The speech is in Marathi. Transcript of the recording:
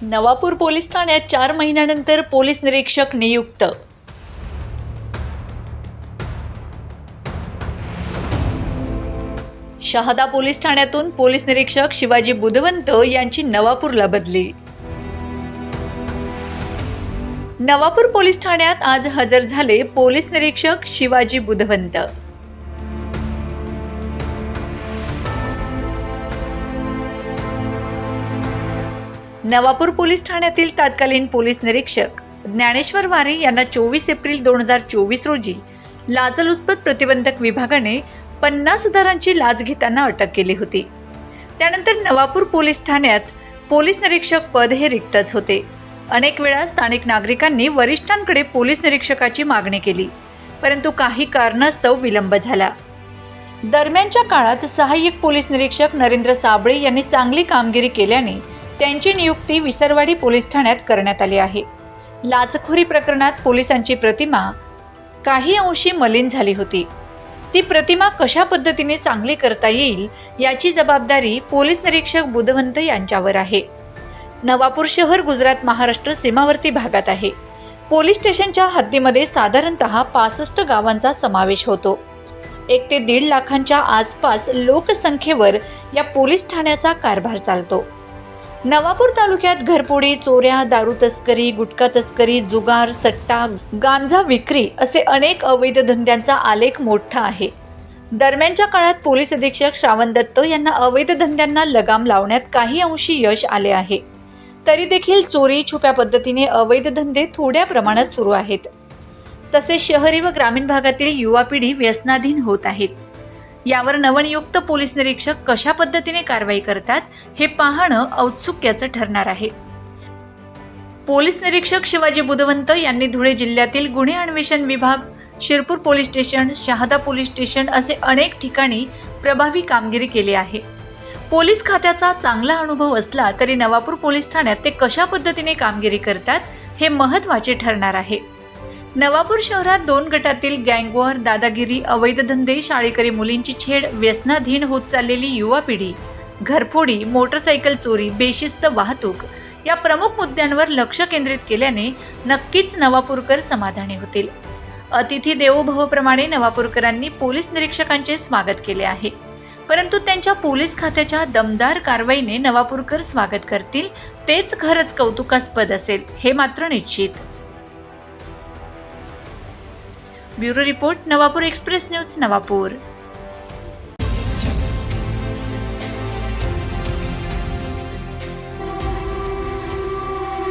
नवापूर पोलीस ठाण्यात 4 महिन्यानंतर पोलीस निरीक्षक नियुक्त. शहादा पोलीस ठाण्यातून पोलीस निरीक्षक शिवाजी बुधवंत यांची नवापूरला बदली. नवापूर पोलीस ठाण्यात आज हजर झाले पोलीस निरीक्षक शिवाजी बुधवंत. नवापूर पोलीस ठाण्यातील तत्कालीन पोलीस निरीक्षक ज्ञानेश्वर वारे यांना 24 एप्रिल 2024 रोजी लाचलुचपत प्रतिबंधक विभागाने 50,000ची लाच घेताना अटक केली होती. त्यानंतर नवापूर पोलीस ठाण्यात पोलीस निरीक्षक पद हे रिक्तच होते. अनेक वेळा स्थानिक नागरिकांनी वरिष्ठांकडे पोलीस निरीक्षकाची मागणी केली, परंतु काही कारणास्तव विलंब झाला. दरम्यानच्या काळात सहाय्यक पोलीस निरीक्षक नरेंद्र साबळे यांनी चांगली कामगिरी केल्याने त्यांची नियुक्ती विसरवाडी पोलीस ठाण्यात करण्यात आली आहे. लाचखोरी प्रकरणात पोलिसांची प्रतिमा काही अंशी मलिन झाली होती. ती प्रतिमा कशा पद्धतीने चांगली करता येईल याची जबाबदारी पोलीस निरीक्षक बुधवंत यांच्यावर आहे. नवापूर शहर गुजरात महाराष्ट्र सीमावर्ती भागात आहे. पोलीस स्टेशनच्या हद्दीमध्ये साधारणतः 65 गावांचा समावेश होतो. 1 ते 1.5 लाखांच्या आसपास लोकसंख्येवर या पोलीस ठाण्याचा कारभार चालतो. नवापूर तालुक्यात घरफोडी, चोऱ्या, दारू तस्करी, गुटखा तस्करी, जुगार, सट्टा, गांजा विक्री असे अनेक अवैध धंद्यांचा आलेख मोठा आहे. दरम्यानच्या काळात पोलीस अधीक्षक श्रावण दत्त यांना अवैध धंद्यांना लगाम लावण्यात काही अंशी यश आले आहे. तरी देखील चोरी, छुप्या पद्धतीने अवैध धंदे थोड्या प्रमाणात सुरू आहेत. तसेच शहरी व ग्रामीण भागातील युवा पिढी व्यसनाधीन होत आहेत. यावर नवनियुक्त पोलीस निरीक्षक कशा पद्धतीने कारवाई करतात हे पाहणं औत्सुक्याचं ठरणार आहे. पोलीस निरीक्षक शिवाजी बुधवंत यांनी धुळे जिल्ह्यातील गुन्हे अन्वेषण विभाग, Shirpur police station, Shahada police station असे अनेक ठिकाणी प्रभावी कामगिरी केली आहे. पोलीस खात्याचा चांगला अनुभव असला तरी नवापूर पोलीस ठाण्यात ते कशा पद्धतीने कामगिरी करतात हे महत्त्वाचे ठरणार आहे. नवापूर शहरात 2 गटातील गँगवॉर, दादागिरी, अवैध धंदे, शाळेकरी मुलींची छेड, व्यसनाधीन होत चाललेली युवा पिढी, घरफोडी, मोटरसायकल चोरी, बेशिस्त वाहतूक या प्रमुख मुद्द्यांवर लक्ष केंद्रित केल्याने नक्कीच नवापूरकर समाधानी होतील. अतिथी देवो भवप्रमाणे नवापूरकरांनी पोलीस निरीक्षकांचे स्वागत केले आहे. परंतु त्यांच्या पोलीस खात्याच्या दमदार कारवाईने नवापूरकर स्वागत करतील तेच खरंच कौतुकास्पद असेल हे मात्र निश्चित. Bureau report, Navapur express news, Navapur.